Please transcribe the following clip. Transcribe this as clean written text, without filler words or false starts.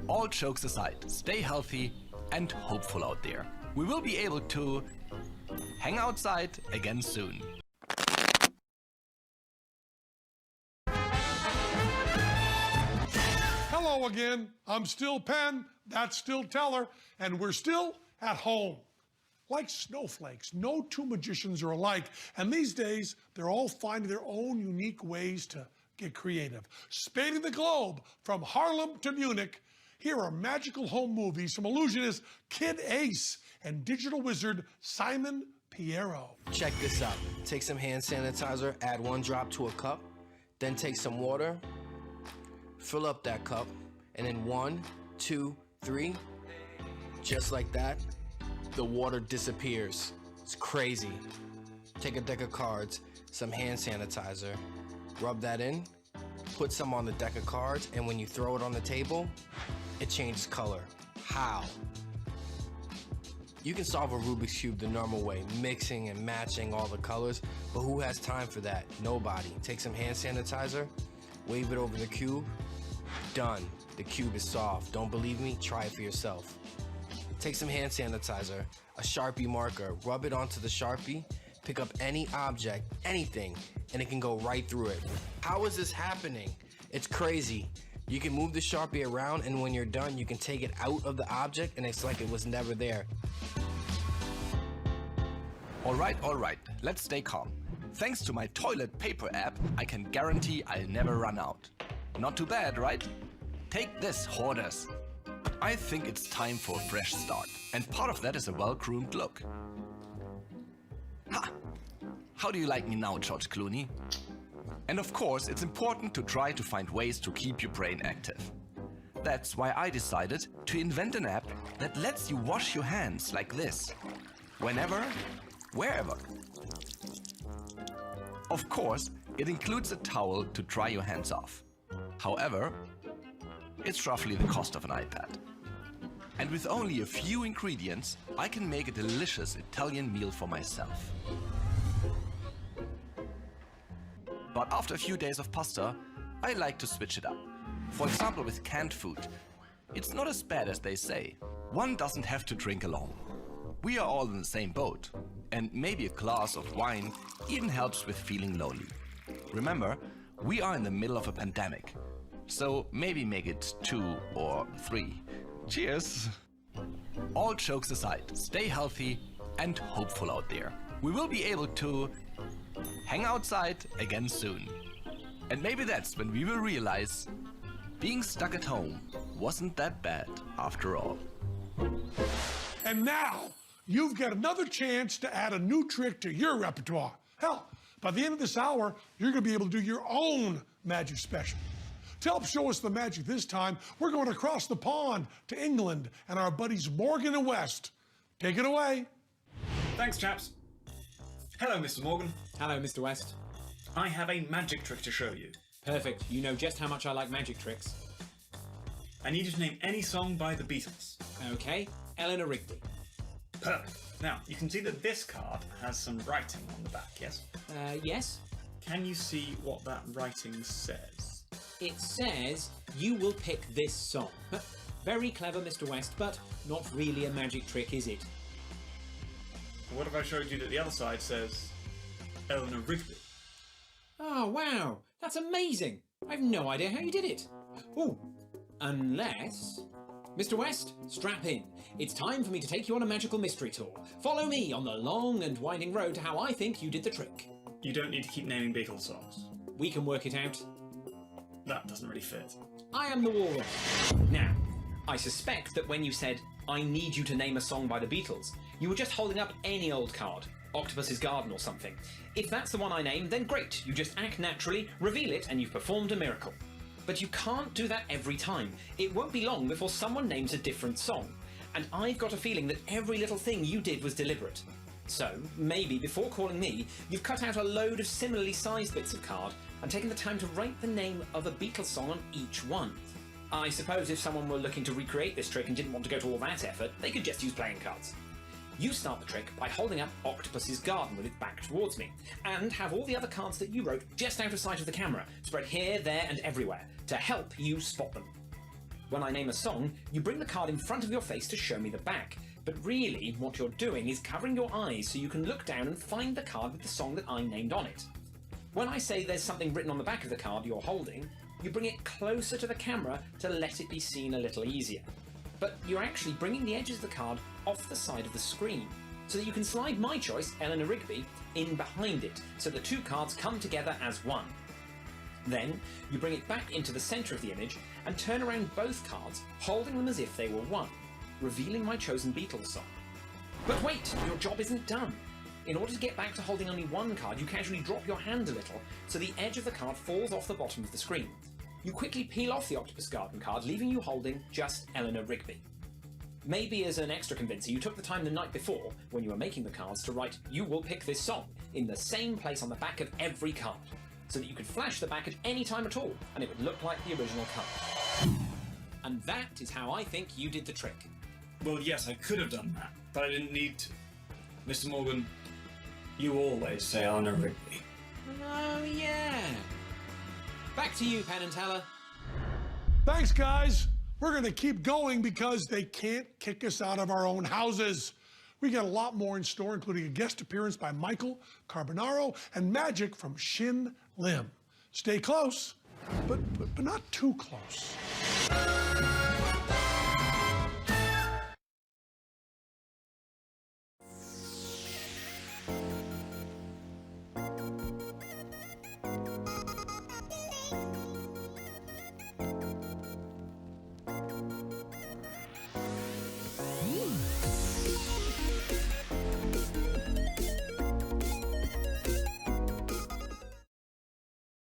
all jokes aside, stay healthy and hopeful out there. We will be able to hang outside again soon. Hello again. I'm still Penn, that's still Teller, and we're still at home. Like snowflakes, no two magicians are alike, and these days they're all finding their own unique ways to get creative. Spanning the globe, from Harlem to Munich, here are magical home movies from illusionist Kid Ace and digital wizard Simon Piero. Check this out. Take some hand sanitizer, add 1 drop to a cup, then take some water, fill up that cup, and then 1, 2, 3, just like that, the water disappears. It's crazy. Take a deck of cards, some hand sanitizer, rub that in, put some on the deck of cards, and when you throw it on the table, it changes color. How? You can solve a Rubik's Cube the normal way, mixing and matching all the colors, but who has time for that? Nobody. Take some hand sanitizer, wave it over the cube, done. The cube is solved. Don't believe me? Try it for yourself. Take some hand sanitizer, a Sharpie marker, rub it onto the Sharpie, pick up any object, anything, and it can go right through it. How is this happening? It's crazy. You can move the Sharpie around, and when you're done, you can take it out of the object, and it's like it was never there. All right, let's stay calm. Thanks to my toilet paper app, I can guarantee I'll never run out. Not too bad, right? Take this, hoarders. I think it's time for a fresh start, and part of that is a well-groomed look. Ha! How do you like me now, George Clooney? And of course, it's important to try to find ways to keep your brain active. That's why I decided to invent an app that lets you wash your hands like this. Whenever, wherever. Of course, it includes a towel to dry your hands off. However, it's roughly the cost of an iPad. And with only a few ingredients, I can make a delicious Italian meal for myself. But after a few days of pasta, I like to switch it up. For example, with canned food. It's not as bad as they say. One doesn't have to drink alone. We are all in the same boat, and maybe a glass of wine even helps with feeling lonely. Remember, we are in the middle of a pandemic, so maybe make it 2 or 3. Cheers! All jokes aside, stay healthy and hopeful out there. We will be able to hang outside again soon. And maybe that's when we will realize being stuck at home wasn't that bad after all. And now, you've got another chance to add a new trick to your repertoire. Hell, by the end of this hour, you're going to be able to do your own magic special. To help show us the magic this time, we're going across the pond to England and our buddies Morgan and West. Take it away. Thanks, chaps. Hello, Mr. Morgan. Hello, Mr. West. I have a magic trick to show you. Perfect. You know just how much I like magic tricks. I need you to name any song by the Beatles. Okay, Eleanor Rigby. Perfect. Now, you can see that this card has some writing on the back, yes? Yes. Can you see what that writing says? It says, you will pick this song. Very clever, Mr. West, but not really a magic trick, is it? What if I showed you that the other side says Eleanor Rigby? Oh, wow. That's amazing. I've no idea how you did it. Oh, unless... Mr. West, strap in. It's time for me to take you on a magical mystery tour. Follow me on the long and winding road to how I think you did the trick. You don't need to keep naming Beatles songs. We can work it out. That doesn't really fit. I am the walrus. Now, I suspect that when you said, I need you to name a song by the Beatles, you were just holding up any old card, Octopus's Garden or something. If that's the one I name, then great. You just act naturally, reveal it, and you've performed a miracle. But you can't do that every time. It won't be long before someone names a different song. And I've got a feeling that every little thing you did was deliberate. So, maybe before calling me, you've cut out a load of similarly sized bits of card and taken the time to write the name of a Beatles song on each one. I suppose if someone were looking to recreate this trick and didn't want to go to all that effort, they could just use playing cards. You start the trick by holding up Octopus's Garden with it back towards me, and have all the other cards that you wrote just out of sight of the camera, spread here, there and everywhere, to help you spot them. When I name a song, you bring the card in front of your face to show me the back. But really, what you're doing is covering your eyes so you can look down and find the card with the song that I named on it. When I say there's something written on the back of the card you're holding, you bring it closer to the camera to let it be seen a little easier. But you're actually bringing the edges of the card off the side of the screen, so that you can slide my choice, Eleanor Rigby, in behind it, so the two cards come together as one. Then, you bring it back into the centre of the image and turn around both cards, holding them as if they were one, revealing my chosen Beatles song. But wait, your job isn't done. In order to get back to holding only one card, you casually drop your hand a little, so the edge of the card falls off the bottom of the screen. You quickly peel off the Octopus Garden card, leaving you holding just Eleanor Rigby. Maybe as an extra convincer, you took the time the night before, when you were making the cards, to write "You will pick this song" in the same place on the back of every card, so that you could flash the back at any time at all, and it would look like the original card. And that is how I think you did the trick. Well, yes, I could have done that, but I didn't need to. Mr. Morgan, you always say Eleanor Rigby. Oh, yeah. Back to you, Penn and Teller. Thanks, guys. We're going to keep going because they can't kick us out of our own houses. We got a lot more in store, including a guest appearance by Michael Carbonaro and magic from Shin Lim. Stay close, but not too close.